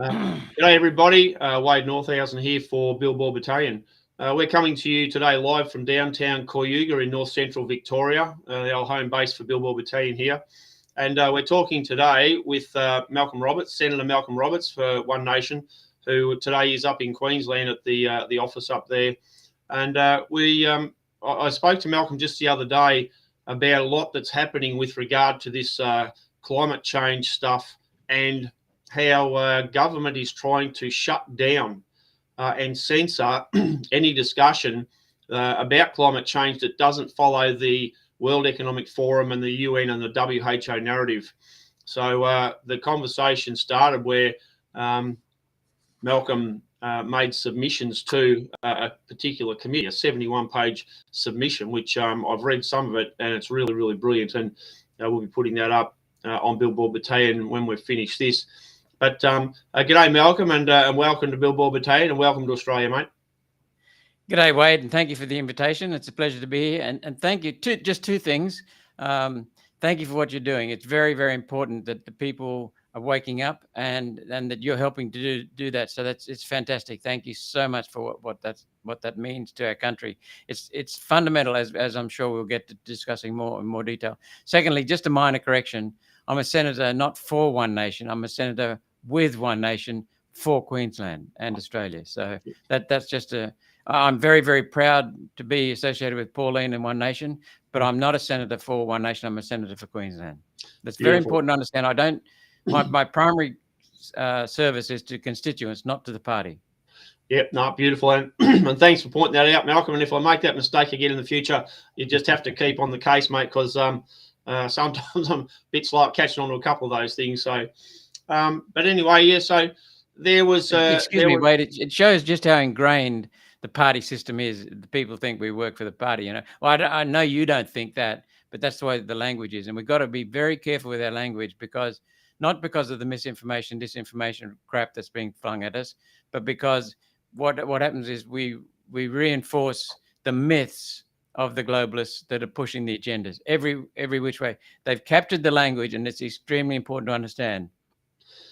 G'day everybody, Wade Northhausen here for Billboard Battalion. We're coming to you today live from downtown Coyuga in north central Victoria, our home base for Billboard Battalion here. And we're talking today with Malcolm Roberts, Senator Malcolm Roberts for One Nation, who today is up in Queensland at the office up there. And I spoke to Malcolm just the other day about a lot that's happening with regard to this climate change stuff and how government is trying to shut down and censor any discussion about climate change that doesn't follow the World Economic Forum and the UN and the WHO narrative. So the conversation started where Malcolm made submissions to a particular committee, a 71-page submission, which I've read some of it, and it's really, really brilliant. And we'll be putting that up on Billboard Battalion when we've finished this. But g'day, Malcolm, and welcome to Billboard Battalion, and welcome to Australia, mate. G'day, Wade, and thank you for the invitation. It's a pleasure to be here. And thank you. Just two things. Thank you for what you're doing. It's very, very important that the people are waking up and that you're helping to do that. So it's fantastic. Thank you so much for what that means to our country. It's fundamental, as I'm sure we'll get to discussing more in more detail. Secondly, just a minor correction. I'm a senator not for One Nation. I'm a senator with One Nation for Queensland and Australia. So that's just I'm very, very proud to be associated with Pauline and One Nation, but I'm not a senator for One Nation. I'm a senator for Queensland. That's very important to understand. My primary service is to constituents, not to the party. Yep, no, beautiful. And thanks for pointing that out, Malcolm. And if I make that mistake again in the future, you just have to keep on the case, mate, because sometimes I'm a bit slow catching on to a couple of those things. So, but anyway, yeah, so there was... Excuse me, Wade, it shows just how ingrained the party system is. The people think we work for the party, you know. Well, I know you don't think that, but that's the way the language is. And we've got to be very careful with our language, because not because of the misinformation, disinformation crap that's being flung at us, but because what happens is we reinforce the myths of the globalists that are pushing the agendas every which way. They've captured the language, and it's extremely important to understand.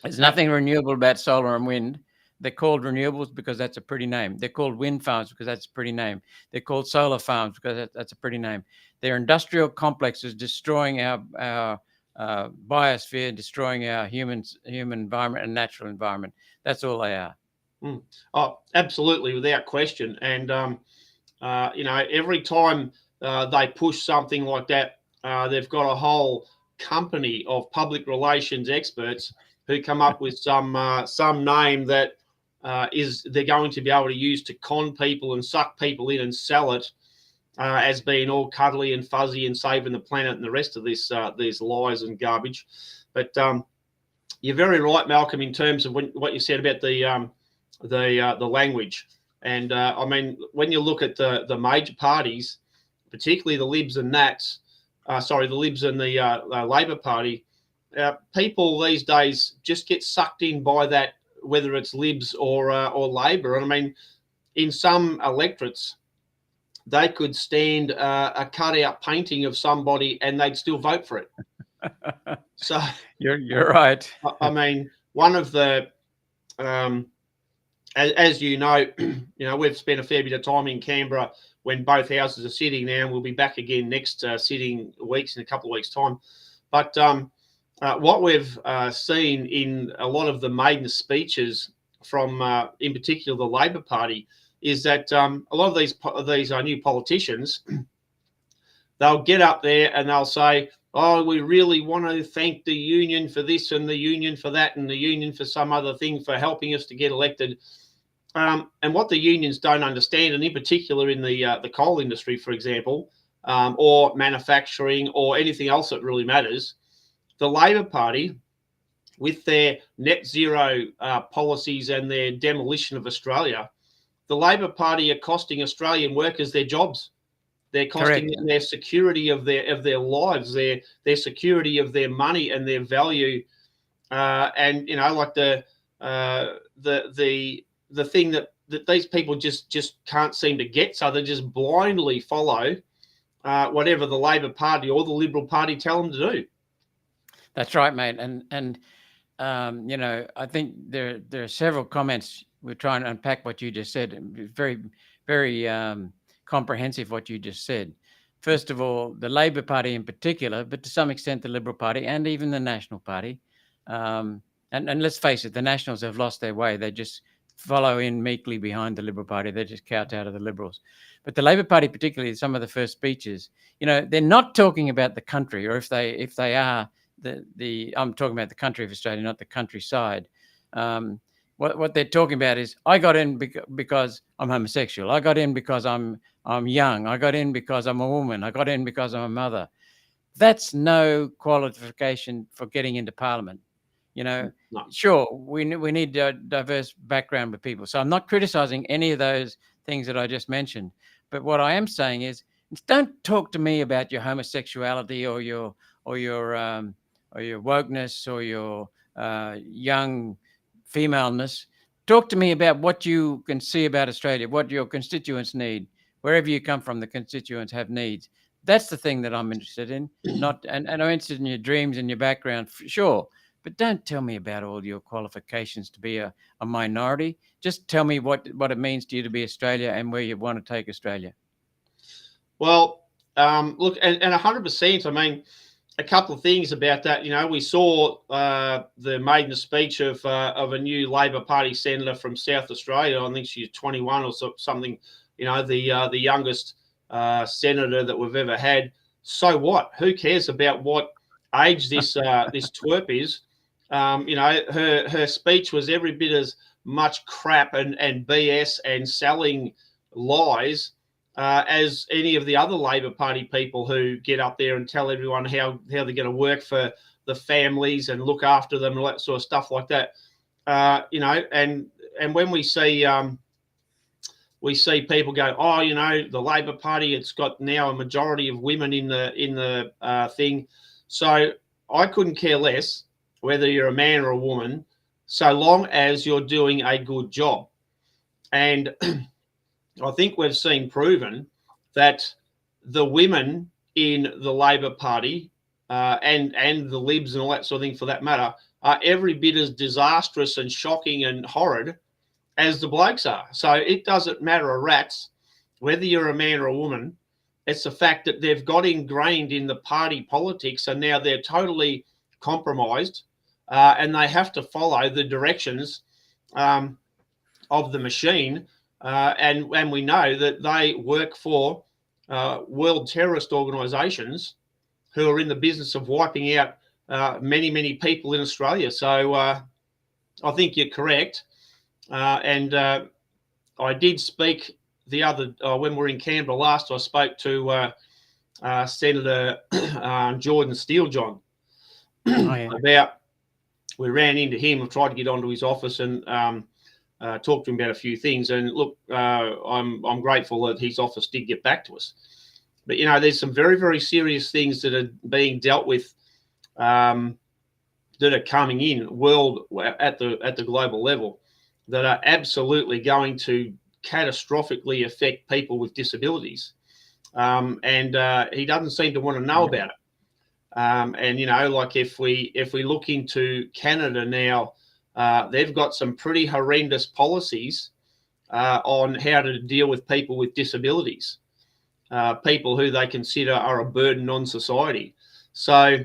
There's nothing renewable about solar and wind. They're called renewables because that's a pretty name. They're called wind farms because that's a pretty name. They're called solar farms because that's a pretty name. They're industrial complexes destroying our biosphere, destroying our human environment and natural environment. That's all they are. Oh, absolutely, without question. And you know, every time they push something like that, they've got a whole company of public relations experts who come up with some name that they're going to be able to use to con people and suck people in and sell it as being all cuddly and fuzzy and saving the planet and the rest of this these lies and garbage. But you're very right, Malcolm, in terms of what you said about the language. And I mean, when you look at the major parties, particularly the Libs and Nats, the Libs and the Labor Party, people these days just get sucked in by that, whether it's Libs or Labor. And I mean, in some electorates, they could stand a cutout painting of somebody and they'd still vote for it. So you're right. I mean, one of the as you know, we've spent a fair bit of time in Canberra when both houses are sitting now, and we'll be back again next sitting weeks in a couple of weeks' time. But what we've seen in a lot of the maiden speeches from, in particular, the Labor Party, is that a lot of these new politicians, they'll get up there and they'll say, "Oh, we really want to thank the union for this and the union for that and the union for some other thing for helping us to get elected." And what the unions don't understand, and in particular in the coal industry, for example, or manufacturing or anything else that really matters, the Labor Party, with their net zero policies and their demolition of Australia, the Labor Party are costing Australian workers their jobs. They're costing them their security of their lives, their security of their money and their value. And like the thing that these people just can't seem to get, so they just blindly follow whatever the Labor Party or the Liberal Party tell them to do. That's right, mate. And I think there are several comments. We're trying to unpack what you just said. Very, very comprehensive what you just said. First of all, the Labor Party in particular, but to some extent the Liberal Party and even the National Party. And let's face it, the Nationals have lost their way. They just follow in meekly behind the Liberal Party. They just kowtow to the Liberals. But the Labor Party, particularly some of the first speeches, they're not talking about the country, or if they are, I'm talking about the country of Australia, not the countryside. What they're talking about is, I got in because I'm homosexual. I got in because I'm young. I got in because I'm a woman. I got in because I'm a mother. That's no qualification for getting into Parliament. No. Sure, we need a diverse background with people. So I'm not criticizing any of those things that I just mentioned. But what I am saying is, don't talk to me about your homosexuality or your wokeness or your young femaleness. Talk to me about what you can see about Australia, what your constituents need. Wherever you come from, the constituents have needs. That's the thing that I'm interested in. And I'm interested in your dreams and your background, sure. But don't tell me about all your qualifications to be a minority. Just tell me what it means to you to be Australia and where you want to take Australia. Well, look, and 100%. I mean, a couple of things about that. We saw the maiden speech of a new Labor Party senator from South Australia. I think she's 21 or something. The youngest senator that we've ever had. So what? Who cares about what age this twerp is? Her speech was every bit as much crap and BS and selling lies as any of the other Labor Party people who get up there and tell everyone how they're going to work for the families and look after them and all that sort of stuff like that. And when we see people go, the Labor Party, it's got now a majority of women in the thing. So I couldn't care less whether you're a man or a woman, so long as you're doing a good job. And I think we've seen proven that the women in the Labor Party and the Libs and all that sort of thing, for that matter, are every bit as disastrous and shocking and horrid as the blokes are. So it doesn't matter a rat's whether you're a man or a woman. It's the fact that they've got ingrained in the party politics, and now they're totally compromised, and they have to follow the directions of the machine. And we know that they work for world terrorist organisations who are in the business of wiping out many, many people in Australia. So I think you're correct. And I did speak the other when we were in Canberra last. I spoke to Senator Jordan Steele-John about. We ran into him. I tried to get onto his office and talk to him about a few things. And look, I'm grateful that his office did get back to us. But there's some very, very serious things that are being dealt with that are coming in at the global level that are absolutely going to catastrophically affect people with disabilities. And he doesn't seem to want to know about it. And like if we look into Canada now, they've got some pretty horrendous policies on how to deal with people with disabilities, people who they consider are a burden on society. So,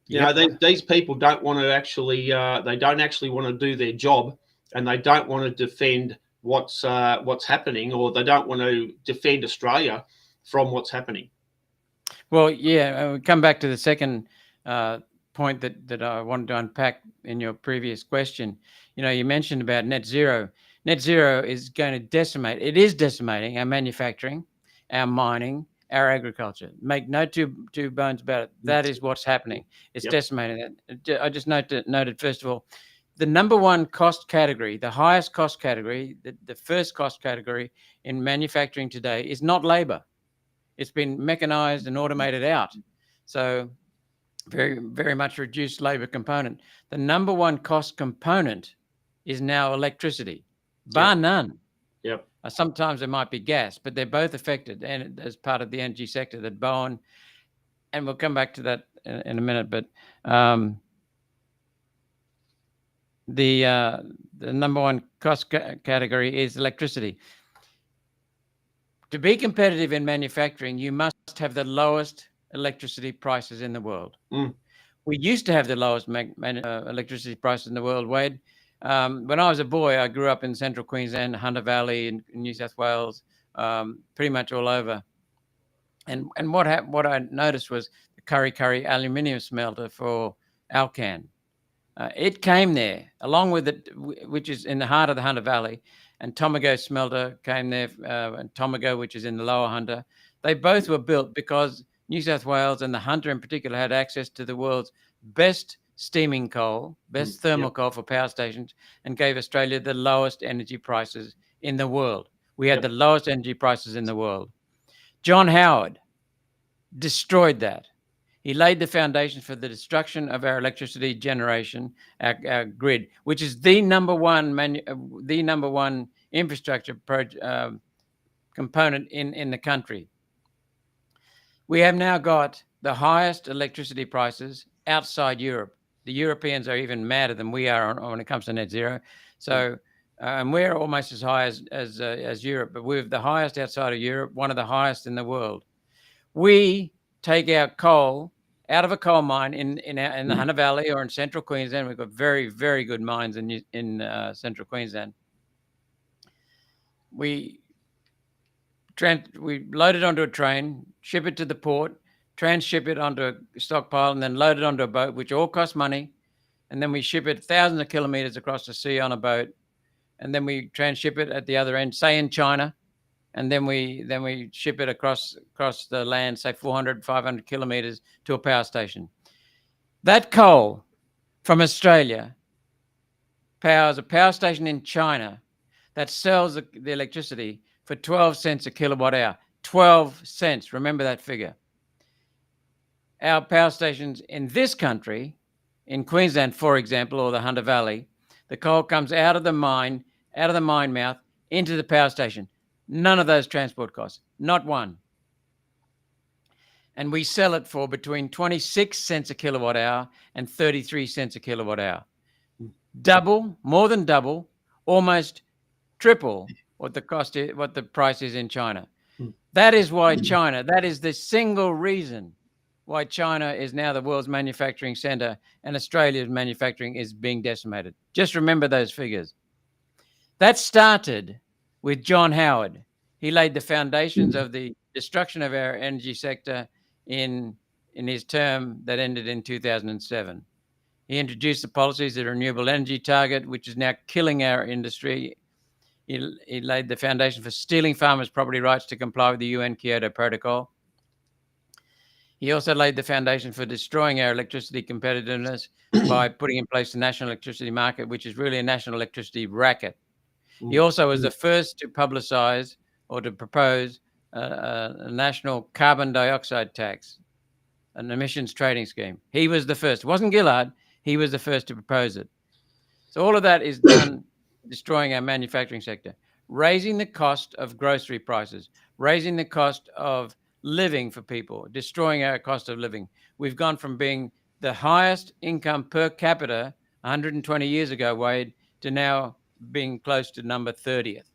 these people don't want to actually, they don't actually want to do their job, and they don't want to defend what's happening, or they don't want to defend Australia from what's happening. Well, yeah, we come back to the second point that I wanted to unpack in your previous question. You mentioned about net zero. Net zero is going to decimate. It is decimating our manufacturing, our mining, our agriculture. Make no two bones about it. That is what's happening. It's decimating that. I just noted, first of all, the number one cost category, the highest cost category, the first cost category in manufacturing today is not labor. It's been mechanized and automated out. So very, very much reduced labor component. The number one cost component is now electricity, bar none. Yep. Sometimes there might be gas, but they're both affected, and as part of the energy sector that Bowen, and we'll come back to that in a minute. But the number one cost category is electricity. To be competitive in manufacturing, you must have the lowest electricity prices in the world. We used to have the lowest electricity prices in the world, Wade. When I was a boy, I grew up in central Queensland, Hunter Valley, in New South Wales, pretty much all over. And what I noticed was the Kurri aluminium smelter for Alcan. It came there along with it, which is in the heart of the Hunter Valley, and Tomago smelter came there, and Tomago, which is in the lower Hunter. They both were built because New South Wales and the Hunter in particular had access to the world's best steaming coal, best thermal coal for power stations, and gave Australia the lowest energy prices in the world. We had the lowest energy prices in the world. John Howard destroyed that. He laid the foundation for the destruction of our electricity generation, our grid, which is the number one infrastructure component in the country. We have now got the highest electricity prices outside Europe. The Europeans are even madder than we are when it comes to net zero. So, and we're almost as high as Europe, but we're the highest outside of Europe, one of the highest in the world. We take our coal out of a coal mine in the Hunter Valley or in central Queensland. We've got very, very good mines in central Queensland. We load it onto a train, ship it to the port, transship it onto a stockpile, and then load it onto a boat, which all costs money. And then we ship it thousands of kilometers across the sea on a boat. And then we transship it at the other end, say in China. And then we ship it across the land, say 400, 500 kilometers to a power station. That coal from Australia powers a power station in China that sells the electricity for 12 cents a kilowatt hour. 12 cents. Remember that figure. Our power stations in this country, in Queensland, for example, or the Hunter Valley, the coal comes out of the mine mouth into the power station. None of those transport costs, not one. And we sell it for between 26 cents a kilowatt hour and 33 cents a kilowatt hour. Double, more than double, almost triple what the price is in China. That is why China, that is the single reason why China is now the world's manufacturing center and Australia's manufacturing is being decimated. Just remember those figures. That started with John Howard. He laid the foundations of the destruction of our energy sector in his term that ended in 2007. He introduced the policies of the renewable energy target, which is now killing our industry. He laid the foundation for stealing farmers' property rights to comply with the UN Kyoto Protocol. He also laid the foundation for destroying our electricity competitiveness by putting in place the national electricity market, which is really a national electricity racket. He also was the first to publicize or to propose a national carbon dioxide tax, an emissions trading scheme. He was the first. It wasn't Gillard. He was the first to propose it. So all of that is done destroying our manufacturing sector, raising the cost of grocery prices, raising the cost of living for people, destroying our cost of living. We've gone from being the highest income per capita 120 years ago, Wade, to now being close to number 30th.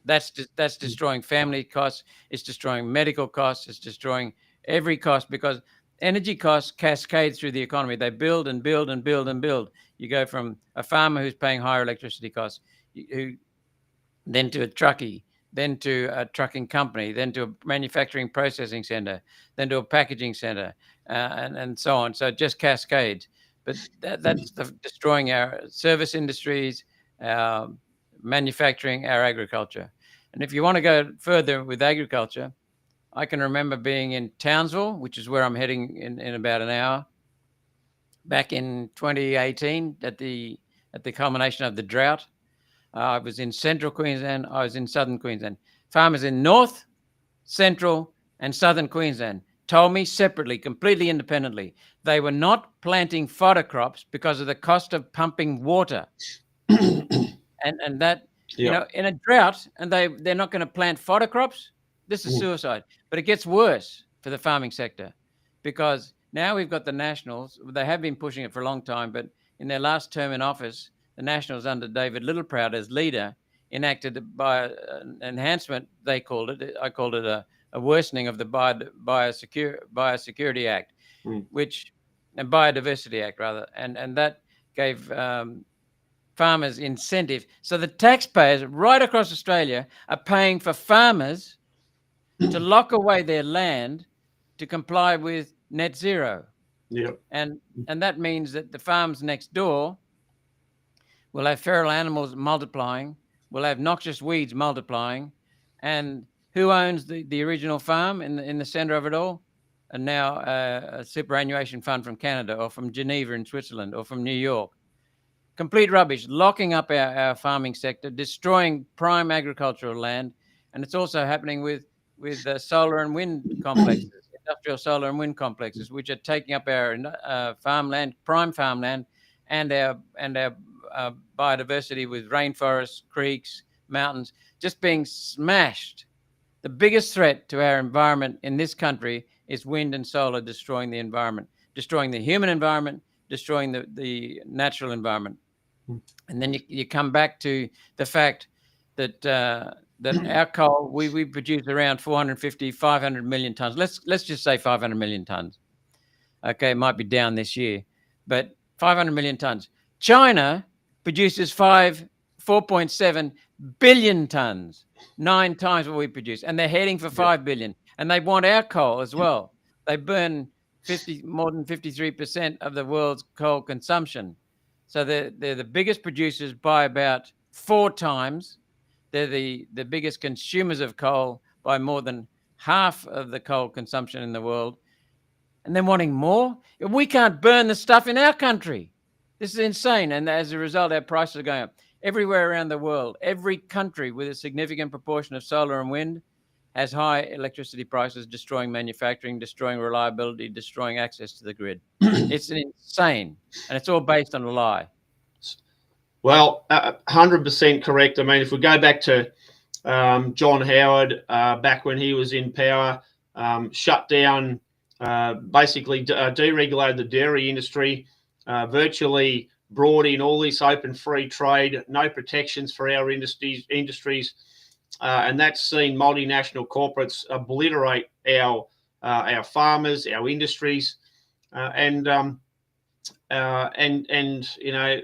That's destroying family costs. It's destroying medical costs. It's destroying every cost because energy costs cascade through the economy. They build and build and build and build. You go from a farmer who's paying higher electricity costs, then to a truckie, then to a trucking company, then to a manufacturing processing center, then to a packaging center, and so on. So it just cascades. But that's destroying our service industries, our manufacturing, our agriculture. And if you want to go further with agriculture, I can remember being in Townsville, which is where I'm heading in about an hour, back in 2018 at the culmination of the drought. I was in central Queensland. I was in southern Queensland. Farmers in north, central, and southern Queensland told me separately, completely independently, they were not planting fodder crops because of the cost of pumping water. and that, you know, in a drought, and they're not going to plant fodder crops. This is suicide. But it gets worse for the farming sector because now we've got the Nationals. They have been pushing it for a long time, but in their last term in office, the Nationals under David Littleproud as leader enacted by an enhancement, they called it. I called it a worsening of the Biosecurity Act, which and Biodiversity Act rather, and that gave farmers incentive. So the taxpayers right across Australia are paying for farmers to lock away their land to comply with net zero. Yep. And that means that the farms next door will have feral animals multiplying, will have noxious weeds multiplying, and who owns the original farm in the center of it all? And now a superannuation fund from Canada or from Geneva in Switzerland or from New York. Complete rubbish, locking up our farming sector, destroying prime agricultural land. And it's also happening with solar and wind complexes, industrial solar and wind complexes, which are taking up our farmland, prime farmland, and our biodiversity with rainforests, creeks, mountains, just being smashed. The biggest threat to our environment in this country is wind and solar destroying the environment, destroying the human environment, destroying the natural environment. And then you come back to the fact that our coal, we produce around 450, 500 million tons. Let's just say 500 million tons. Okay, it might be down this year, but 500 million tons. China produces 4.7 billion tons, 9 times what we produce, and they're heading for 5 billion. And they want our coal as well. They burn more than 53% of the world's coal consumption. So they're the biggest producers by about 4 times. They're the biggest consumers of coal by more than half of the coal consumption in the world. And then wanting more? We can't burn the stuff in our country. This is insane. And as a result, our prices are going up. Everywhere around the world, every country with a significant proportion of solar and wind has high electricity prices, destroying manufacturing, destroying reliability, destroying access to the grid. It's insane. And it's all based on a lie. Well, 100% correct. I mean, if we go back to John Howard, back when he was in power, shut down, basically deregulated the dairy industry, virtually brought in all this open free trade, no protections for our industries, and that's seen multinational corporates obliterate our farmers, our industries, and you know,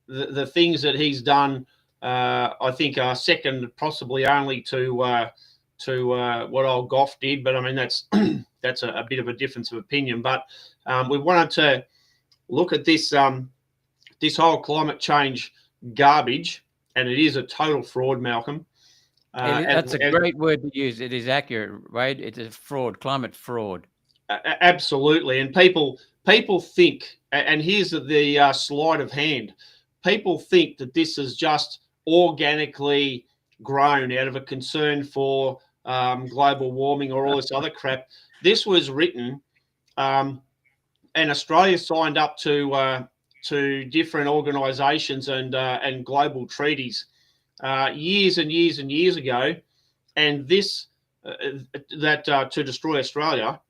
the things that he's done, I think, are second, possibly only to what old Goff did. But I mean, that's that's a bit of a difference of opinion. But we wanted to look at this this whole climate change garbage, and it is a total fraud, Malcolm. That's a great word to use. It is accurate, right? It's a fraud, climate fraud. Absolutely, and people think, and here's the sleight of hand. People think that this is just organically grown out of a concern for global warming or all this other crap. This was written, and Australia signed up to different organisations and global treaties years and years and years ago, and this to destroy Australia.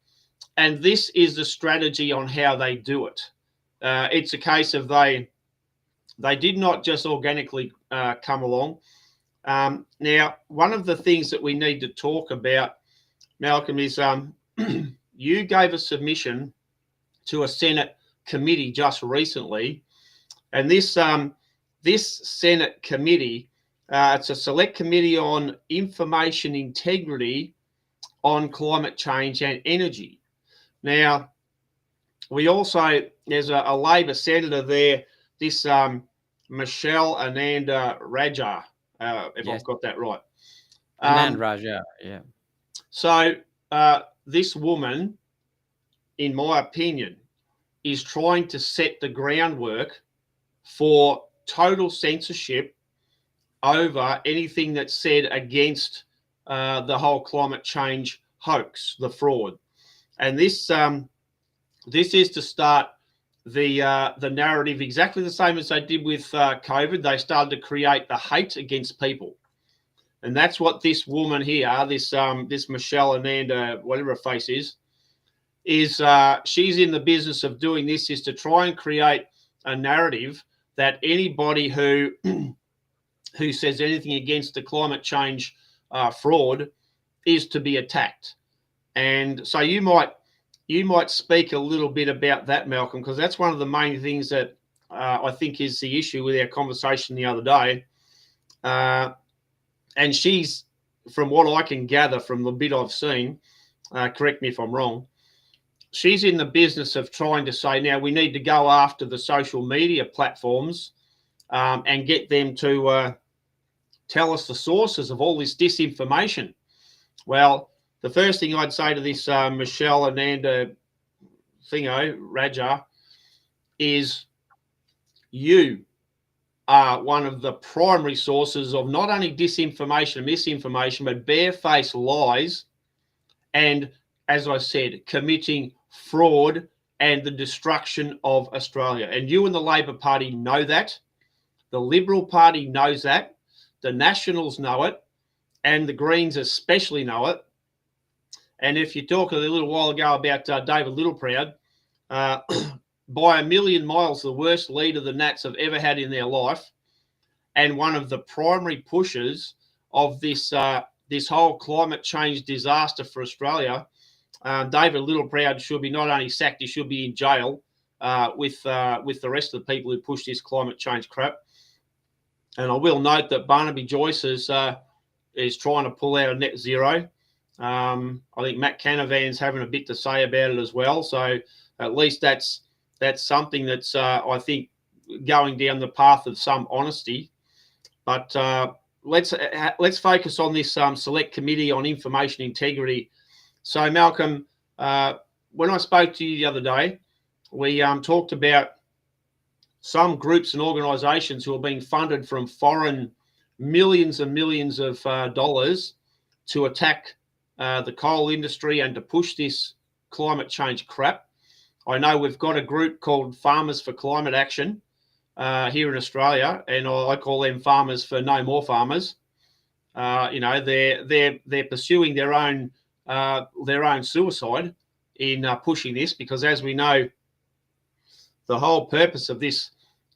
And this is the strategy on how they do it. It's a case of they did not just organically come along. Now, one of the things that we need to talk about, Malcolm, is you gave a submission to a Senate committee just recently, and this Senate committee, it's a select committee on information integrity on climate change and energy. Now, we also, there's a Labor senator there, this Michelle Ananda Rajah, if I've got that right. Anand Rajah, yeah. So this woman, in my opinion, is trying to set the groundwork for total censorship over anything that's said against the whole climate change hoax, the fraud. And this is to start the narrative exactly the same as they did with COVID. They started to create the hate against people, and that's what this woman here, this Michelle Ananda, whatever her face is she's in the business of doing this, is to try and create a narrative that anybody who who says anything against the climate change fraud is to be attacked. And so you might speak a little bit about that, Malcolm, because that's one of the main things that I think is the issue with our conversation the other day. And she's, from what I can gather from the bit I've seen, correct me if I'm wrong, she's in the business of trying to say, now we need to go after the social media platforms and get them to tell us the sources of all this disinformation. Well, the first thing I'd say to this Michelle Ananda thingo, Raja, is you are one of the primary sources of not only disinformation and misinformation, but barefaced lies and, as I said, committing fraud and the destruction of Australia. And you and the Labor Party know that. The Liberal Party knows that. The Nationals know it. And the Greens especially know it. And if you talk a little while ago about David Littleproud, by a million miles, the worst leader the Nats have ever had in their life, and one of the primary pushers of this this whole climate change disaster for Australia, David Littleproud should be not only sacked, he should be in jail with the rest of the people who push this climate change crap. And I will note that Barnaby Joyce is trying to pull out of net zero. I think Matt Canavan's having a bit to say about it as well. So at least that's something that's I think going down the path of some honesty. But let's focus on this select committee on information integrity. So Malcolm, when I spoke to you the other day, we talked about some groups and organisations who are being funded from foreign millions and millions of dollars to attack the coal industry and to push this climate change crap. I know we've got a group called Farmers for Climate Action here in Australia, and I call them Farmers for No More Farmers. They're pursuing their own suicide in pushing this, because as we know, the whole purpose of this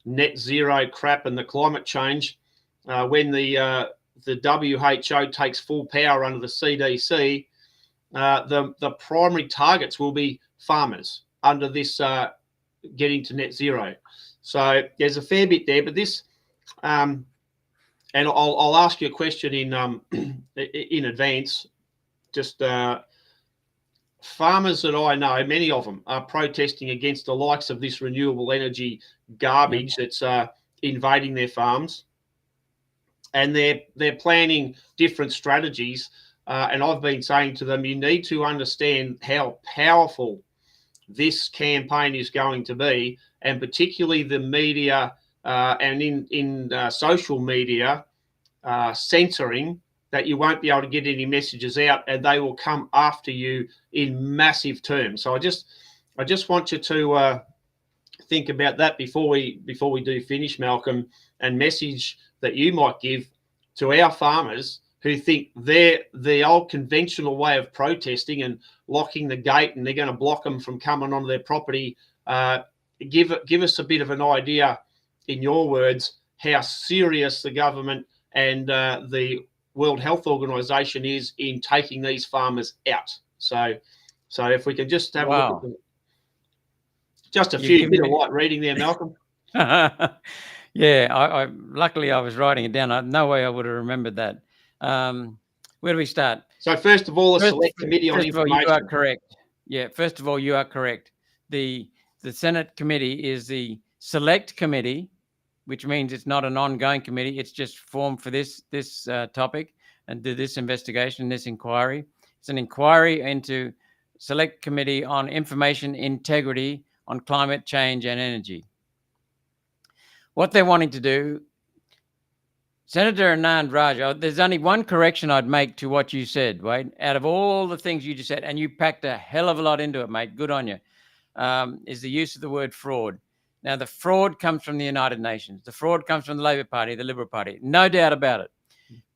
net zero crap and the climate change, when the WHO takes full power under the CDC, the primary targets will be farmers under this getting to net zero. So there's a fair bit there, but this, and I'll ask you a question in advance. Just farmers that I know, many of them are protesting against the likes of this renewable energy garbage that's invading their farms, and they're planning different strategies. And I've been saying to them, you need to understand how powerful this campaign is going to be, and particularly the media and in social media censoring, that you won't be able to get any messages out, and they will come after you in massive terms. So I just want you to think about that before we do finish, Malcolm, and message that you might give to our farmers who think the old conventional way of protesting and locking the gate and they're going to block them from coming onto their property. Give us a bit of an idea, in your words, how serious the government and the World Health Organization is in taking these farmers out. So if we can just have a look at just a few bit of light reading there, Malcolm. Yeah, I luckily I was writing it down. No way I would have remembered that. Where do we start? So first of all, the select committee on information. You are correct. Yeah, first of all, you are correct. The Senate committee is the select committee, which means it's not an ongoing committee. It's just formed for this topic and do this investigation, this inquiry. It's an inquiry into select committee on information integrity on climate change and energy. What they're wanting to do, Senator Anand Raja, there's only one correction I'd make to what you said, Wade. Out of all the things you just said, and you packed a hell of a lot into it, mate, good on you, is the use of the word fraud. Now, the fraud comes from the United Nations. The fraud comes from the Labor Party, the Liberal Party. No doubt about it.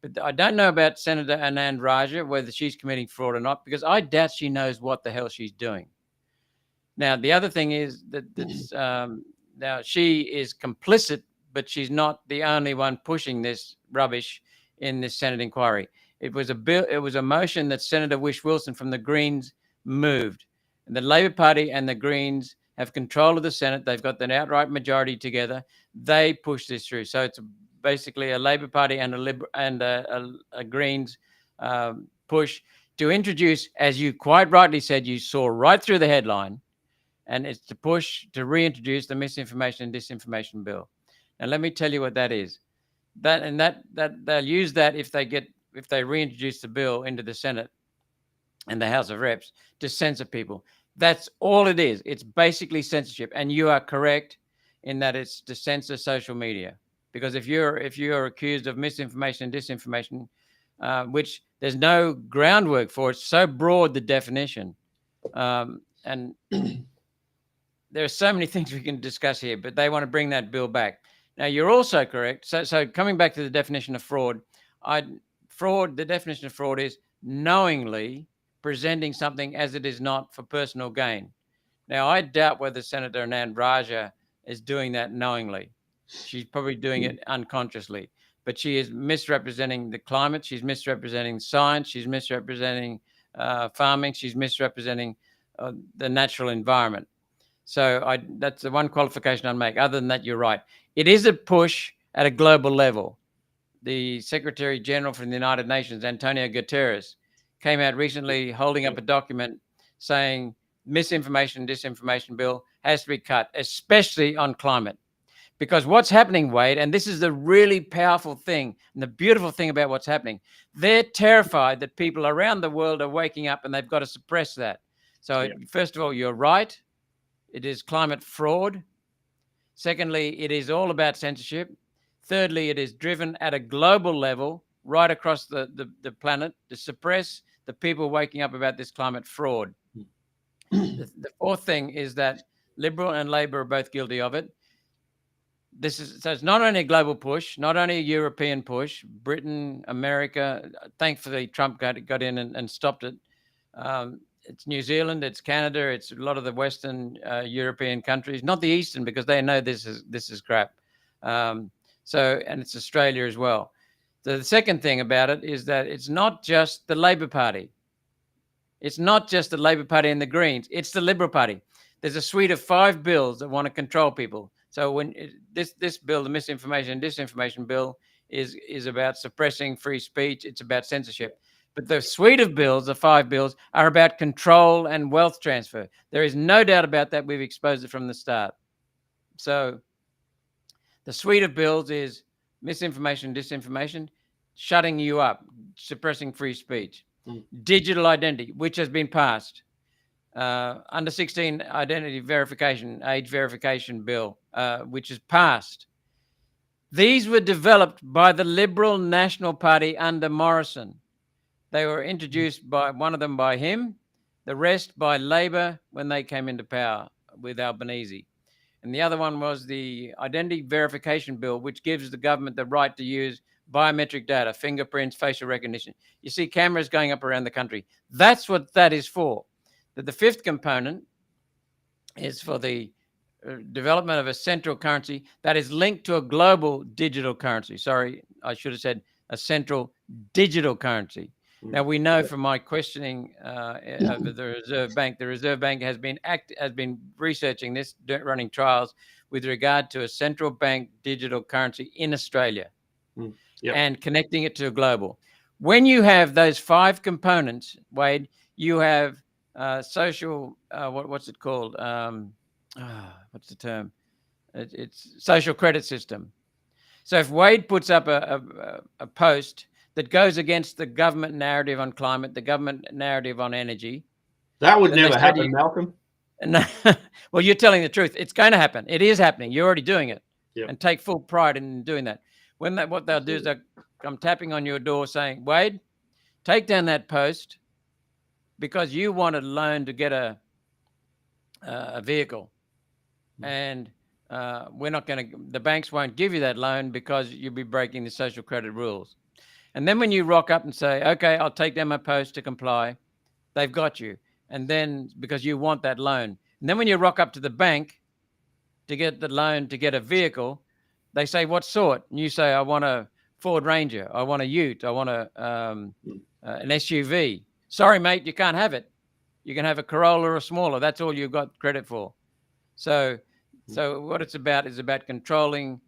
But I don't know about Senator Anand Raja, whether she's committing fraud or not, because I doubt she knows what the hell she's doing. Now, the other thing is that now she is complicit but she's not the only one pushing this rubbish in this Senate inquiry. It was a bill. It was a motion that Senator Whish-Wilson from the Greens moved. And the Labor Party and the Greens have control of the Senate. They've got an outright majority together. They push this through. So it's basically a Labor Party and a Greens push to introduce, as you quite rightly said, you saw right through the headline, and it's to push to reintroduce the misinformation and disinformation bill. Now, let me tell you what that is. That they'll use that if they reintroduce the bill into the Senate and the House of Reps to censor people. That's all it is. It's basically censorship. And you are correct in that it's to censor social media. Because if you're accused of misinformation and disinformation, which there's no groundwork for, it's so broad, the definition. And there are so many things we can discuss here, but they want to bring that bill back. Now, you're also correct. So coming back to the definition of fraud, the definition of fraud is knowingly presenting something as it is not for personal gain. Now, I doubt whether Senator Anand Raja is doing that knowingly. She's probably doing it unconsciously, but she is misrepresenting the climate. She's misrepresenting science. She's misrepresenting farming. She's misrepresenting the natural environment. So that's the one qualification I'd make. Other than that, you're right. It is a push at a global level. The Secretary General from the United Nations, Antonio Guterres, came out recently holding up a document saying misinformation, disinformation bill has to be cut, especially on climate. Because what's happening, Wade, and this is the really powerful thing and the beautiful thing about what's happening, they're terrified that people around the world are waking up and they've got to suppress that. So first of all, you're right. It is climate fraud. Secondly, it is all about censorship. Thirdly, it is driven at a global level right across the planet to suppress the people waking up about this climate fraud. The fourth thing is that Liberal and Labor are both guilty of it. So it's not only a global push, not only a European push. Britain, America, thankfully Trump got in and stopped it. It's New Zealand, it's Canada, it's a lot of the Western European countries, not the Eastern, because they know this is crap. And it's Australia as well. So the second thing about it is that it's not just the Labor Party. It's not just the Labor Party and the Greens. It's the Liberal Party. There's a suite of 5 bills that want to control people. So when this bill, the misinformation and disinformation bill, is about suppressing free speech. It's about censorship. But the suite of bills, the 5 bills, are about control and wealth transfer. There is no doubt about that. We've exposed it from the start. So the suite of bills is misinformation, disinformation, shutting you up, suppressing free speech, digital identity, which has been passed, under 16 identity verification, age verification bill, which is passed. These were developed by the Liberal National Party under Morrison. They were introduced by one of them by him, the rest by Labor when they came into power with Albanese. And the other one was the Identity Verification Bill, which gives the government the right to use biometric data, fingerprints, facial recognition. You see cameras going up around the country. That's what that is for. The fifth component is for the development of a central currency that is linked to a global digital currency. Sorry, I should have said a central digital currency. Now, we know from my questioning of the Reserve Bank has been researching this, running trials with regard to a central bank digital currency in Australia and connecting it to a global. When you have those 5 components, Wade, you have social, what's it called? What's the term? It's social credit system. So if Wade puts up a post that goes against the government narrative on climate, the government narrative on energy. That would never happen, Malcolm. No, well, you're telling the truth. It's going to happen. It is happening. You're already doing it. And take full pride in doing that. What they'll do is I'm tapping on your door saying, Wade, take down that post because you want a loan to get a vehicle. And the banks won't give you that loan because you'll be breaking the social credit rules. And then when you rock up and say, okay, I'll take down my post to comply, they've got you. And then because you want that loan. And then when you rock up to the bank to get the loan to get a vehicle, They say, what sort? And you say, I want a Ford Ranger. I want a Ute. I want an SUV. Sorry, mate, you can't have it. You can have a Corolla or smaller. That's all you've got credit for. So what it's about is about controlling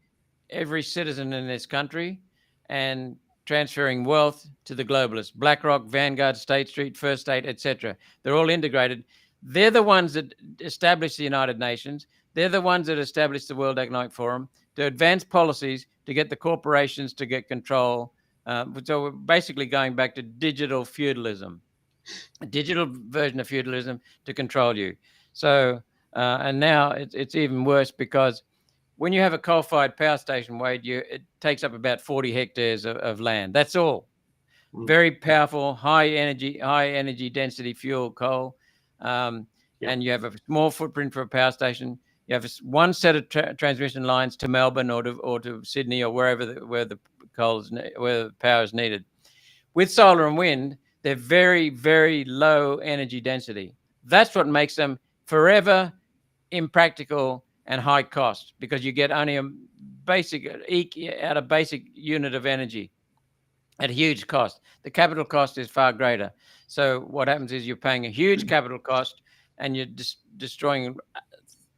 every citizen in this country and transferring wealth to the globalists. BlackRock, Vanguard, State Street, First State, etc. They're all integrated. They're the ones that establish the United Nations. They're the ones that establish the World Economic Forum to advance policies to get the corporations to get control. So we're basically going back to digital feudalism, a digital version of feudalism to control you. So, and now it's even worse because when you have a coal-fired power station, Wade, it takes up about 40 hectares of land. That's all. Very powerful, high energy density fuel coal. And you have a small footprint for a power station. You have one set of transmission lines to Melbourne or to Sydney or where the power is needed. With solar and wind, they're very, very low energy density. That's what makes them forever impractical and high cost, because you get only a basic unit of energy at a huge cost. The capital cost is far greater. So what happens is you're paying a huge capital cost and you're destroying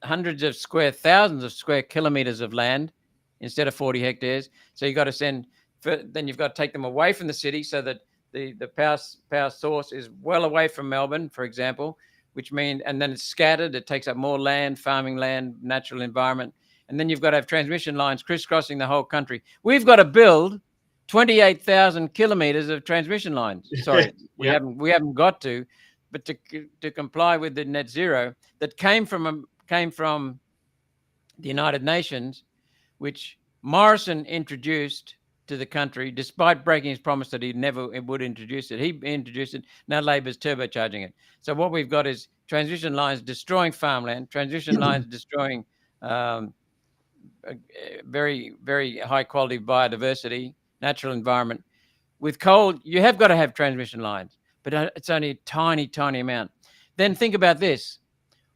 thousands of square kilometers of land instead of 40 hectares. So you've got to then you've got to take them away from the city so that the power source is well away from Melbourne, for example, which means, and then it's scattered. It takes up more land, farming land, natural environment. And then you've got to have transmission lines crisscrossing the whole country. We've got to build 28,000 kilometers of transmission lines. Sorry, we haven't got to, but to comply with the net zero that came from the United Nations, which Morrison introduced to the country, despite breaking his promise that he never would introduce it. He introduced it. Now Labor's turbocharging it. So what we've got is transmission lines destroying farmland, transmission lines destroying very, very high quality biodiversity, natural environment. With coal, you have got to have transmission lines, but it's only a tiny, tiny amount. Then think about this.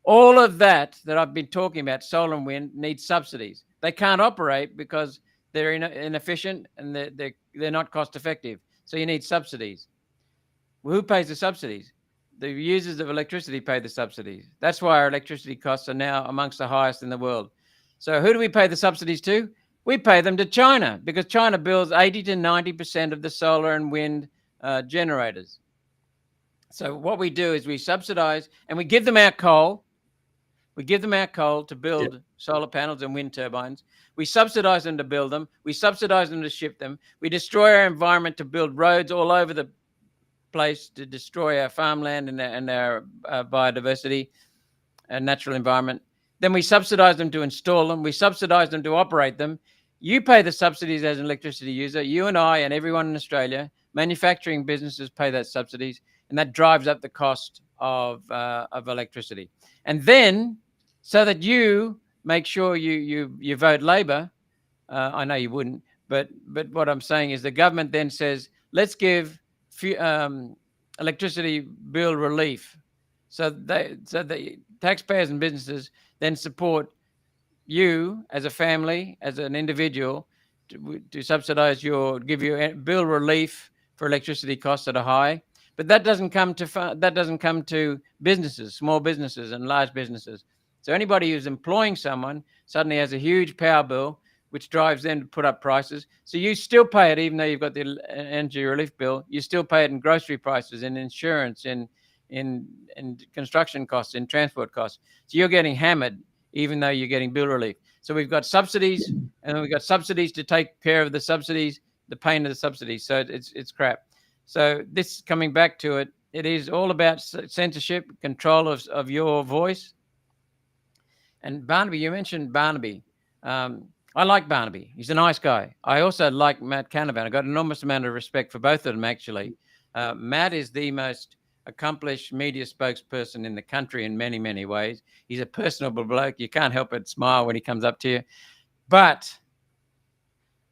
All of that I've been talking about, solar and wind, needs subsidies. They can't operate because they're inefficient and they're not cost effective. So you need subsidies. Well, who pays the subsidies? The users of electricity pay the subsidies. That's why our electricity costs are now amongst the highest in the world. So who do we pay the subsidies to? We pay them to China, because China builds 80 to 90% of the solar and wind generators. So what we do is we subsidize and we give them our coal. We give them our coal to build solar panels and wind turbines. We subsidize them to build them. We subsidize them to ship them. We destroy our environment to build roads all over the place, to destroy our farmland and our biodiversity and natural environment. Then we subsidize them to install them. We subsidize them to operate them. You pay the subsidies as an electricity user. You and I and everyone in Australia, manufacturing businesses pay that subsidies, and that drives up the cost of electricity. And then, so that you make sure you vote Labor, I know you wouldn't, but what I'm saying is the government then says, let's give electricity bill relief. So the taxpayers and businesses then support you as a family, as an individual, to subsidize give you bill relief for electricity costs that are high. But that doesn't come to businesses, small businesses and large businesses. So anybody who's employing someone suddenly has a huge power bill, which drives them to put up prices. So you still pay it, even though you've got the energy relief bill. You still pay it in grocery prices, in insurance, in construction costs, in transport costs. So you're getting hammered, even though you're getting bill relief. So we've got subsidies, and we've got subsidies to take care of the subsidies, the pain of the subsidies. So it's crap. So this, coming back to it, it is all about censorship, control of your voice. And Barnaby, you mentioned Barnaby. I like Barnaby. He's a nice guy. I also like Matt Canavan. I've got an enormous amount of respect for both of them, actually. Matt is the most accomplished media spokesperson in the country in many, many ways. He's a personable bloke. You can't help but smile when he comes up to you. But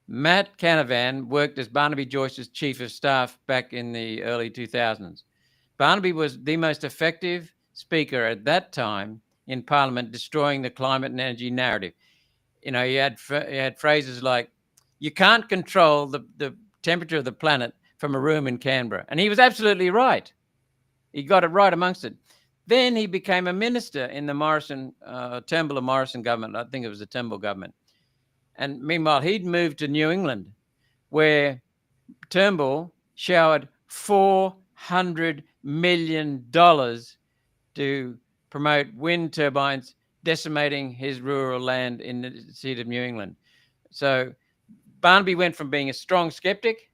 Matt Canavan worked as Barnaby Joyce's chief of staff back in the early 2000s. Barnaby was the most effective speaker at that time in Parliament, destroying the climate and energy narrative. you know, he had phrases like, "You can't control the temperature of the planet from a room in Canberra," and he was absolutely right. He got it right amongst it. Then he became a minister in the Turnbull and Morrison government. I think it was the Turnbull government. And meanwhile, he'd moved to New England, where Turnbull showered $400 million to promote wind turbines, decimating his rural land in the seat of New England. So Barnaby went from being a strong skeptic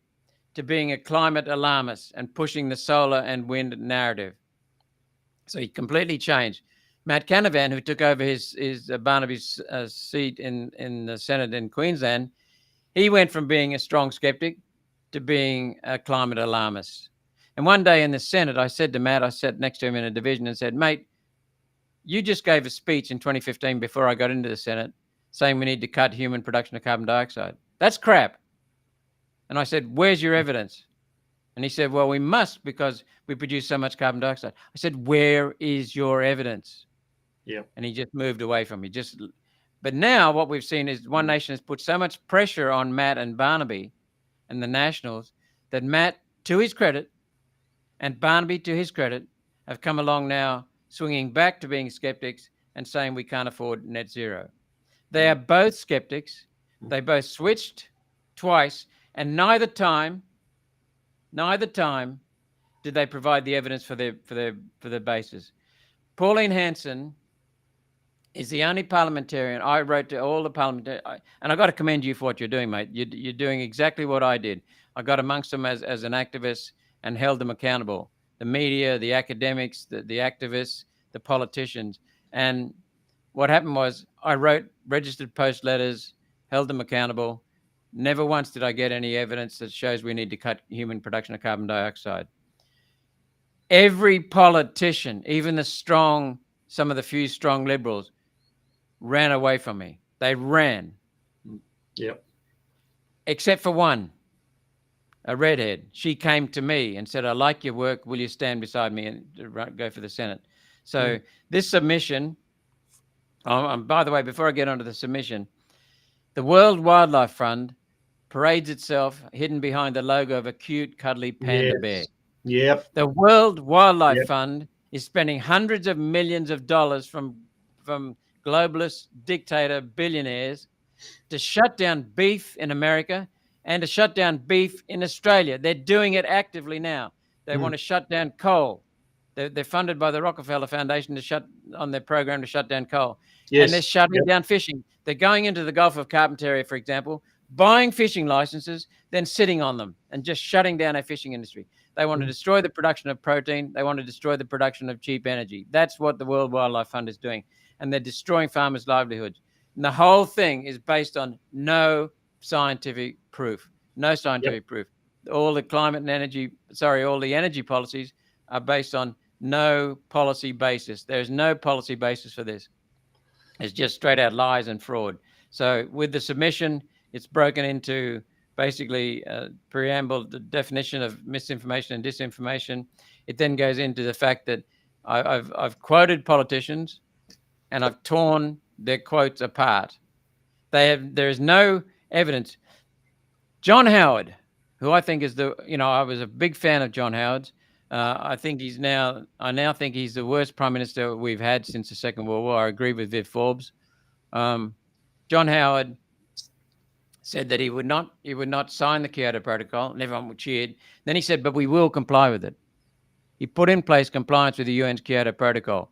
to being a climate alarmist and pushing the solar and wind narrative. So he completely changed. Matt Canavan, who took over his Barnaby's seat in the Senate in Queensland, he went from being a strong skeptic to being a climate alarmist. And one day in the Senate, I said to Matt, I sat next to him in a division and said, "Mate, you just gave a speech in 2015 before I got into the Senate saying we need to cut human production of carbon dioxide. That's crap." And I said, "Where's your evidence?" And he said, "Well, we must because we produce so much carbon dioxide." I said, "Where is your evidence?" Yeah. And he just moved away from me. But now what we've seen is One Nation has put so much pressure on Matt and Barnaby and the Nationals that Matt, to his credit, and Barnaby, to his credit, have come along now swinging back to being skeptics and saying we can't afford net zero. They are both skeptics. They both switched twice, and neither time did they provide the evidence for their basis. Pauline Hanson is the only parliamentarian. I wrote to all the parliamentarians, and I got to commend you for what you're doing, mate. You're doing exactly what I did. I got amongst them as an activist and held them accountable. The media, the academics, the activists, the politicians. And what happened was I wrote registered post letters, held them accountable. Never once did I get any evidence that shows we need to cut human production of carbon dioxide. Every politician, even some of the few strong liberals, ran away from me. They ran. Yep. Except for one, a redhead. She came to me and said, "I like your work. Will you stand beside me and go for the Senate?" So this submission, by the way, before I get onto the submission, the World Wildlife Fund parades itself hidden behind the logo of a cute, cuddly panda bear. Yep. The World Wildlife Fund is spending hundreds of millions of dollars from globalist dictator billionaires to shut down beef in America and to shut down beef in Australia. They're doing it actively now. They want to shut down coal. They're funded by the Rockefeller Foundation on their program to shut down coal. Yes. And they're shutting down fishing. They're going into the Gulf of Carpentaria, for example, buying fishing licenses, then sitting on them and just shutting down our fishing industry. They want to destroy the production of protein. They want to destroy the production of cheap energy. That's what the World Wildlife Fund is doing. And they're destroying farmers' livelihoods. And the whole thing is based on no scientific proof. No scientific proof. All the energy policies are based on no policy basis. There's no policy basis for this. It's just straight out lies and fraud. So with the submission, it's broken into basically a preamble, the definition of misinformation and disinformation. It then goes into the fact that I've quoted politicians and I've torn their quotes apart. There is no evidence. John Howard, who I think is I was a big fan of John Howard's. I now think he's the worst prime minister we've had since the Second World War. I agree with Viv Forbes. John Howard said that he would not sign the Kyoto Protocol, and everyone cheered. Then he said, "But we will comply with it." He put in place compliance with the UN's Kyoto Protocol,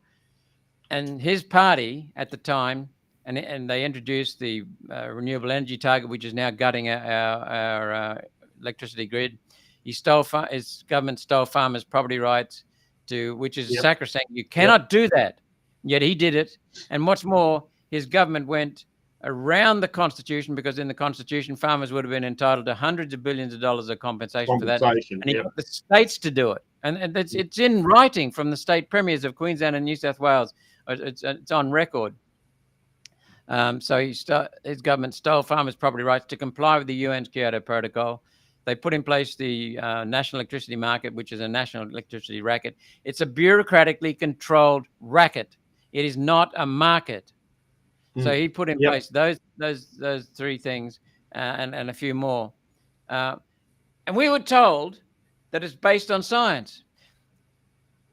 and his party at the time, and they introduced the renewable energy target, which is now gutting our electricity grid. His government stole farmers' property rights, which is sacrosanct. You cannot do that. Yet he did it. And what's more, his government went around the Constitution, because in the Constitution, farmers would have been entitled to hundreds of billions of dollars of compensation for that. And he got the states to do it. And it's in writing from the state premiers of Queensland and New South Wales. It's on record. So his government stole farmers' property rights to comply with the UN's Kyoto Protocol. They put in place the national electricity market, which is a national electricity racket. It's a bureaucratically controlled racket. It is not a market. So he put in Yep. place those three things and a few more. And we were told that it's based on science.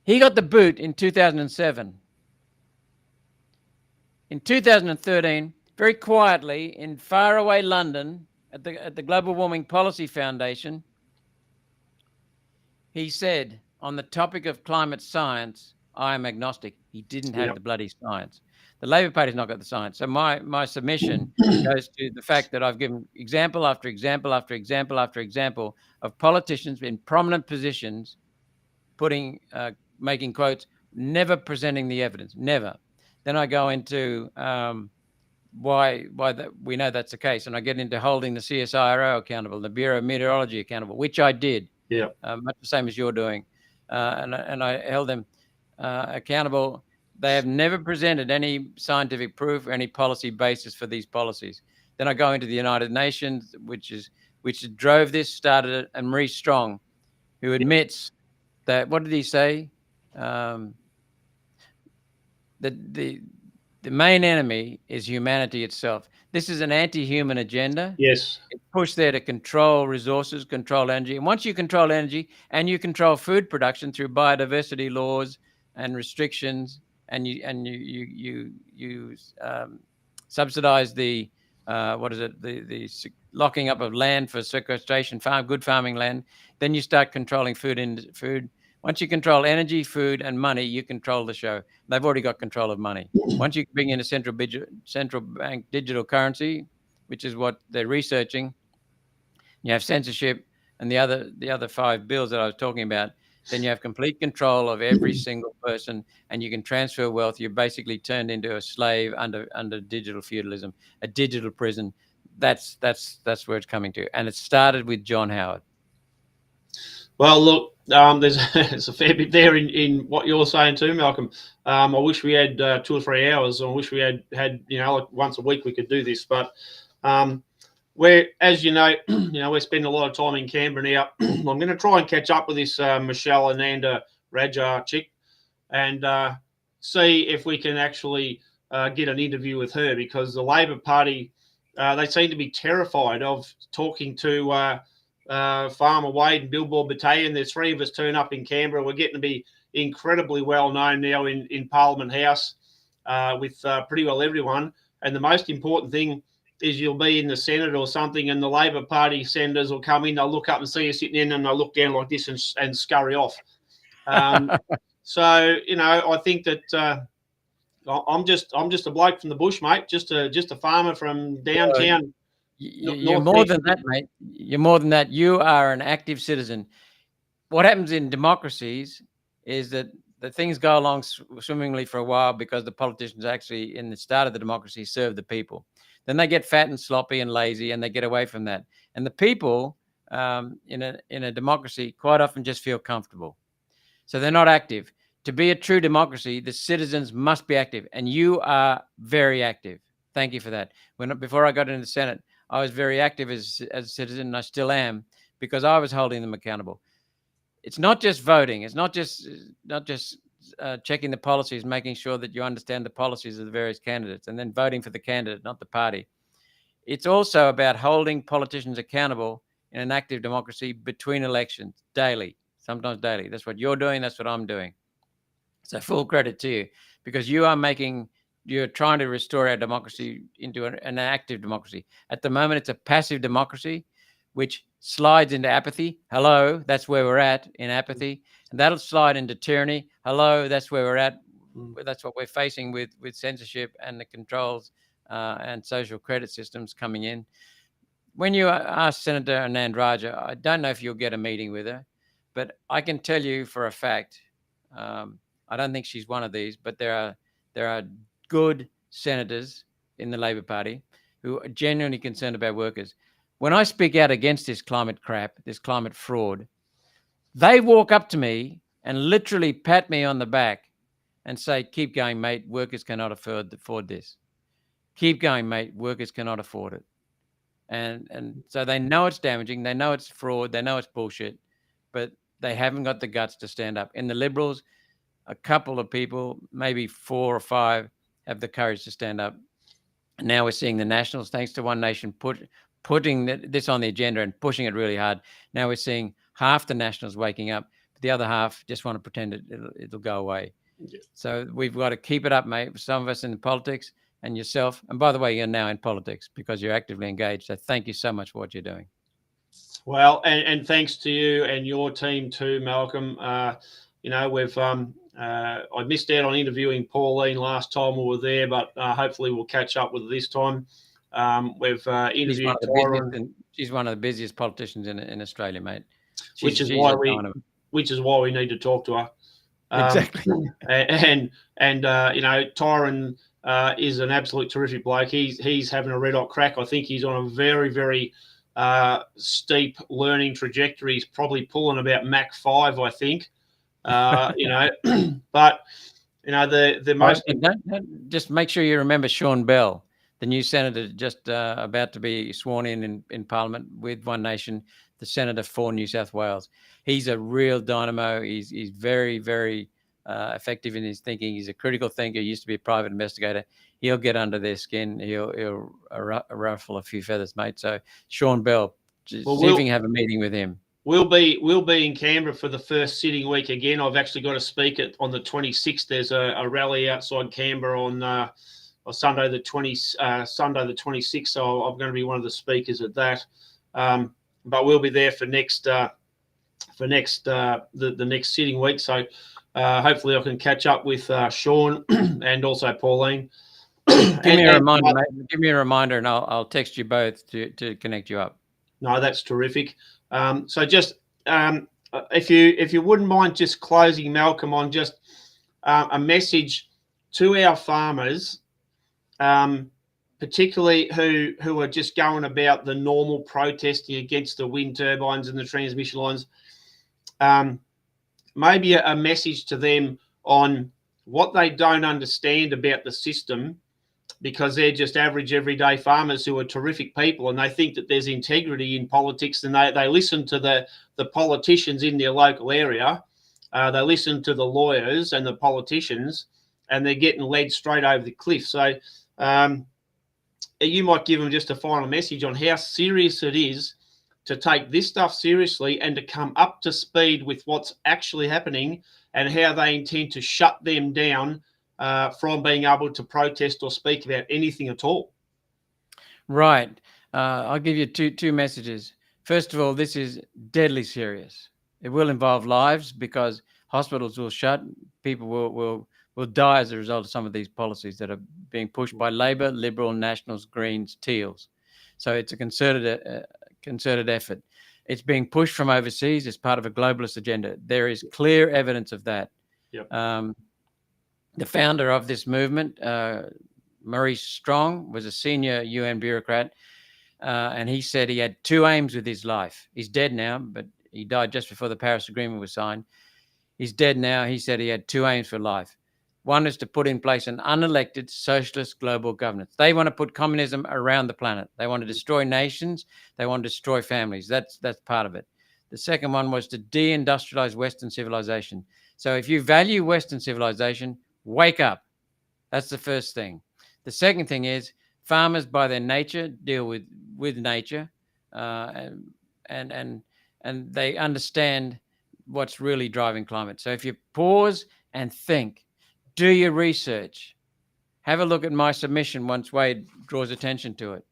He got the boot in 2007. In 2013, very quietly in faraway London at the Global Warming Policy Foundation, he said on the topic of climate science, I am agnostic. He didn't have Yep. the bloody science. The Labor Party's not got the science. So my submission goes to the fact that I've given example after example after example after example of politicians in prominent positions making quotes, never presenting the evidence, never. Then I go into why we know that's the case, and I get into holding the CSIRO accountable, the Bureau of Meteorology accountable, which I did. Yeah. Much the same as you're doing, and I held them accountable. They have never presented any scientific proof or any policy basis for these policies. Then I go into the United Nations, which drove this, started it, and Maurice Strong, who admits that, what did he say? The main enemy is humanity itself. This is an anti-human agenda. Yes. It's pushed there to control resources, control energy. And once you control energy and you control food production through biodiversity laws and restrictions, and you subsidize the locking up of land for sequestration, good farming land, then you start controlling food. Once you control energy, food, and money, you control the show. They've already got control of money. Once you bring in a central bank digital currency, which is what they're researching, you have censorship and the other 5 bills that I was talking about, then you have complete control of every single person, and you can transfer wealth. You're basically turned into a slave under digital feudalism, a digital prison. That's where it's coming to. And it started with John Howard. Well, look, there's a fair bit there in what you're saying too, Malcolm. I wish we had 2 or 3 hours. I wish we had like once a week we could do this. But we're, as you know, we're spending a lot of time in Canberra now. I'm going to try and catch up with this Michelle Ananda Raja chick and see if we can actually get an interview with her, because the Labor Party, they seem to be terrified of talking to Farmer Wade and Billboard Battalion. There's 3 of us turn up in Canberra. We're getting to be incredibly well known now in Parliament House with pretty well everyone. And the most important thing is you'll be in the Senate or something, and the Labor Party senators will come in, they'll look up and see you sitting in, and they'll look down like this and scurry off. So, I think that I'm just a bloke from the bush, mate, just a farmer from downtown. You're more than that, mate. You're more than that. You are an active citizen. What happens in democracies is that things go along swimmingly for a while because the politicians actually, in the start of the democracy, serve the people. Then they get fat and sloppy and lazy, and they get away from that. And the people in a democracy quite often just feel comfortable. So they're not active. To be a true democracy, the citizens must be active, and you are very active. Thank you for that. Before I got into the Senate, I was very active as a citizen, and I still am, because I was holding them accountable. It's not just voting. It's not just checking the policies, making sure that you understand the policies of the various candidates, and then voting for the candidate, not the party. It's also about holding politicians accountable in an active democracy between elections, daily, sometimes daily. That's what you're doing. That's what I'm doing. So full credit to you, because you're trying to restore our democracy into an active democracy. At the moment, it's a passive democracy, which slides into apathy. Hello, that's where we're at, in apathy. And that'll slide into tyranny. Hello, that's where we're at. That's what we're facing with censorship and the controls and social credit systems coming in. When you ask Senator Anand Raja, I don't know if you'll get a meeting with her, but I can tell you for a fact, I don't think she's one of these, but there are good senators in the Labor Party who are genuinely concerned about workers. When I speak out against this climate crap, this climate fraud, they walk up to me and literally pat me on the back and say, keep going, mate. Workers cannot afford this. Keep going, mate. Workers cannot afford it. And so they know it's damaging. They know it's fraud. They know it's bullshit, but they haven't got the guts to stand up. In the Liberals, a couple of people, maybe 4 or 5, have the courage to stand up. And now we're seeing the Nationals, thanks to One Nation, putting this on the agenda and pushing it really hard. Now we're seeing half the Nationals waking up, but the other half just want to pretend it'll go away. Yeah. So we've got to keep it up, mate. Some of us in politics and yourself. And by the way, you're now in politics because you're actively engaged. So thank you so much for what you're doing. Well, and thanks to you and your team too, Malcolm. We've I missed out on interviewing Pauline last time we were there, but hopefully we'll catch up with her this time. We've interviewed Tyron. She's one of the busiest politicians in Australia, mate. Which is why we need to talk to her. Exactly. And Tyron is an absolute terrific bloke. He's having a red hot crack. I think he's on a very, very steep learning trajectory. He's probably pulling about Mach 5, I think. But the most just make sure you remember Sean Bell, the new senator just about to be sworn in Parliament with One Nation, the senator for New South Wales. He's a real dynamo. He's very, very effective in his thinking. He's a critical thinker. He used to be a private investigator. He'll get under their skin. He'll ruffle a few feathers, mate. So Sean Bell, see if you can have a meeting with him. We'll be in Canberra for the first sitting week again. I've actually got to speak on the 26th. There's a rally outside Canberra on Sunday the 26th. So I'm going to be one of the speakers at that. But we'll be there for the next sitting week. So hopefully I can catch up with Sean and also Pauline. Give me a reminder, mate. Give me a reminder, and I'll text you both to connect you up. No, that's terrific. So just if you wouldn't mind just closing, Malcolm, on just a message to our farmers, particularly who are just going about the normal protesting against the wind turbines and the transmission lines. Maybe a message to them on what they don't understand about the system, because they're just average everyday farmers who are terrific people, and they think that there's integrity in politics, and they listen to the politicians in their local area. They listen to the lawyers and the politicians, and they're getting led straight over the cliff. So you might give them just a final message on how serious it is to take this stuff seriously and to come up to speed with what's actually happening, and how they intend to shut them down from being able to protest or speak about anything at all. Right. I'll give you two messages. First of all, this is deadly serious. It will involve lives, because hospitals will shut. People will die as a result of some of these policies that are being pushed by Labor, Liberal, Nationals, Greens, Teals. So it's a concerted effort. It's being pushed from overseas as part of a globalist agenda. There is clear evidence of that. Yep. The founder of this movement, Maurice Strong, was a senior UN bureaucrat, and he said he had two aims with his life. He's dead now, but he died just before the Paris Agreement was signed. He's dead now. He said he had two aims for life. One is to put in place an unelected socialist global governance. They want to put communism around the planet. They want to destroy nations. They want to destroy families. That's part of it. The second one was to deindustrialize Western civilization. So if you value Western civilization, wake up. That's the first thing. The second thing is farmers, by their nature, deal with nature, and they understand what's really driving climate. So if you pause and think, do your research, have a look at my submission once Wade draws attention to it.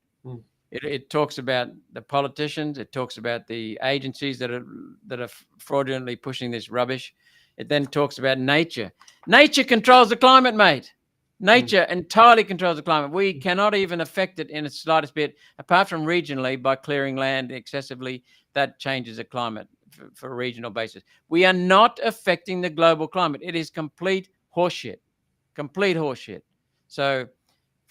It talks about the politicians. It talks about the agencies that are fraudulently pushing this rubbish. It then talks about nature. Nature controls the climate, mate. Nature entirely controls the climate. We cannot even affect it in the slightest bit, apart from regionally by clearing land excessively. That changes the climate for a regional basis. We are not affecting the global climate. It is complete horseshit. Complete horseshit. So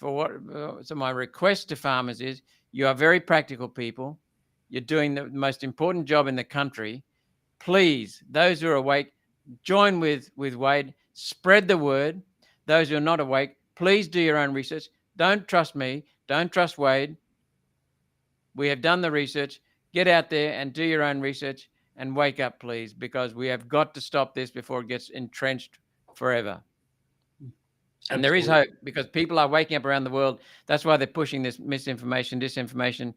my request to farmers is, you are very practical people. You're doing the most important job in the country. Please, those who are awake, join with Wade. Spread the word. Those who are not awake, please do your own research. Don't trust me. Don't trust Wade. We have done the research. Get out there and do your own research and wake up, please, because we have got to stop this before it gets entrenched forever. And there is Absolutely. hope because people are waking up around the world. That's why they're pushing this misinformation, disinformation,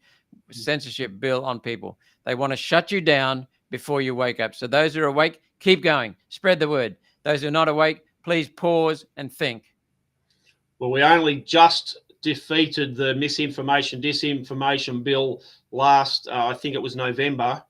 censorship bill on people. They want to shut you down before you wake up. So those who are awake, keep going. Spread the word. Those who are not awake, please pause and think. Well, we only just defeated the misinformation, disinformation bill last, I think it was November.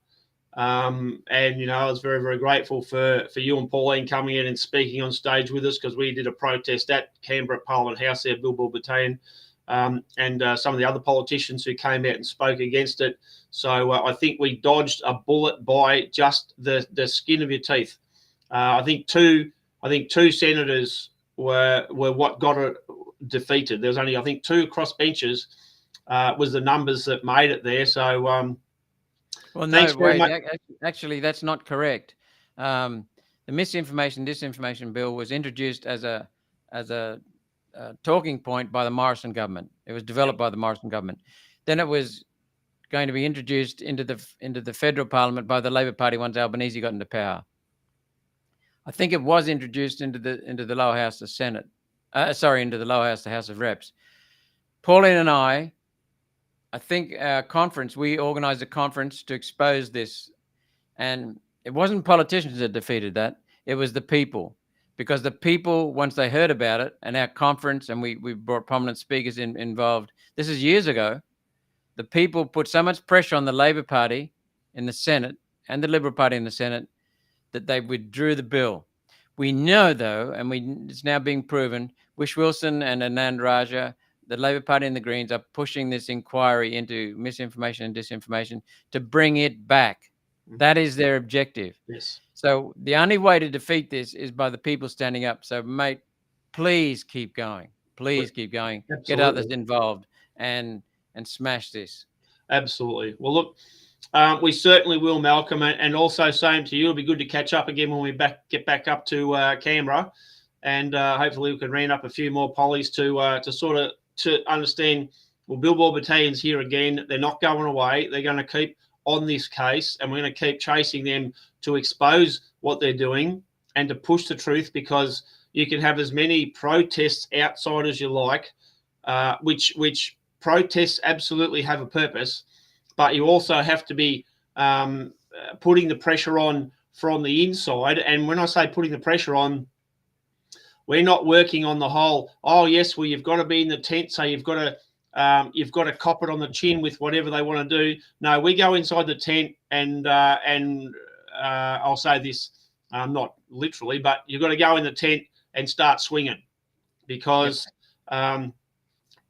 And I was very, very grateful for you and Pauline coming in and speaking on stage with us, because we did a protest at Canberra Parliament House there, Billboard Battalion, and some of the other politicians who came out and spoke against it. So I think we dodged a bullet by just the skin of your teeth. I think two senators were what got it defeated. There was only, I think, 2 crossbenchers was the numbers that made it there. So well, thanks no, very wait. much. Actually, that's not correct. The misinformation, disinformation bill was introduced as a talking point by the Morrison government. It was developed by the Morrison government. Then it was going to be introduced into the federal parliament by the Labor Party once Albanese got into power. I think it was introduced into the lower house, the Senate. Into the lower house, the House of Reps. Pauline and I think our conference, we organized a conference to expose this, and it wasn't politicians that defeated that. It was the people, because the people, once they heard about it, and our conference, and we brought prominent speakers involved. This is years ago. The people put so much pressure on the Labor Party in the Senate and the Liberal Party in the Senate that they withdrew the bill. We know, though, and it's now being proven, Wish Wilson and Anand Raja, the Labor Party and the Greens, are pushing this inquiry into misinformation and disinformation to bring it back. That is their objective. Yes. So the only way to defeat this is by the people standing up. So, mate, please keep going. Please keep going. Absolutely. Get others involved and smash this. Absolutely. Well, look, we certainly will, Malcolm, and also same to you. It'll be good to catch up again when we get back up to Canberra, and hopefully we can rein up a few more pollies to understand. Well, Billboard Battalion's here again. They're not going away. They're going to keep on this case, and we're going to keep chasing them to expose what they're doing and to push the truth, because you can have as many protests outside as you like, which protests absolutely have a purpose, but you also have to be putting the pressure on from the inside. And when I say putting the pressure on, we're not working on the whole, oh yes, well, you've got to be in the tent, so you've got to cop it on the chin with whatever they want to do. No, we go inside the tent, and I'll say this, not literally, but you've got to go in the tent and start swinging, because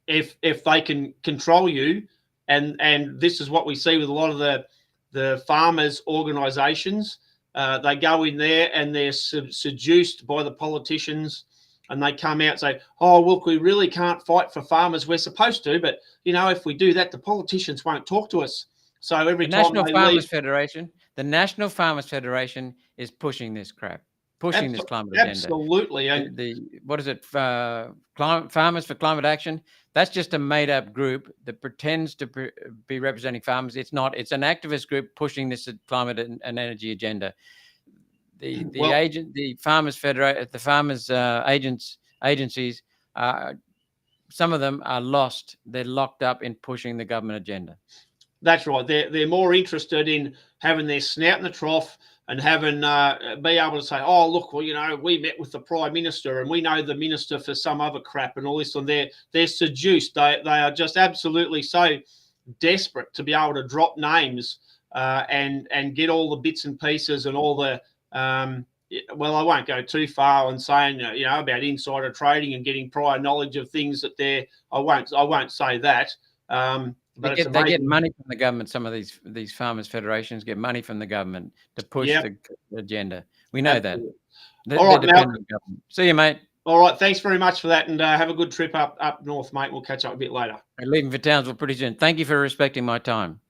if they can control you, and this is what we see with a lot of the farmers' organisations, they go in there and they're seduced by the politicians, and they come out and say, oh, look, we really can't fight for farmers. We're supposed to, but, if we do that, the politicians won't talk to us. So every time The National Farmers Federation is pushing this crap, pushing this climate agenda. Absolutely. And what is it? Farmers for Climate Action. That's just a made-up group that pretends to be representing farmers. It's not. It's an activist group pushing this climate and energy agenda. The Farmers Federation, the farmers agencies, some of them are lost. They're locked up in pushing the government agenda. That's right. They're more interested in having their snout in the trough and having be able to say, oh, look, well, we met with the Prime Minister and we know the Minister for some other crap and all this. And they're seduced. They are just absolutely so desperate to be able to drop names and get all the bits and pieces and all the well, I won't go too far on saying about insider trading and getting prior knowledge of things that I won't say that. But they get money from the government. Some of these farmers' federations get money from the government to push the agenda. We know that. All right, Malcolm. See you, mate. All right, thanks very much for that, and have a good trip up north, mate. We'll catch up a bit later. We're leaving for Townsville pretty soon. Thank you for respecting my time.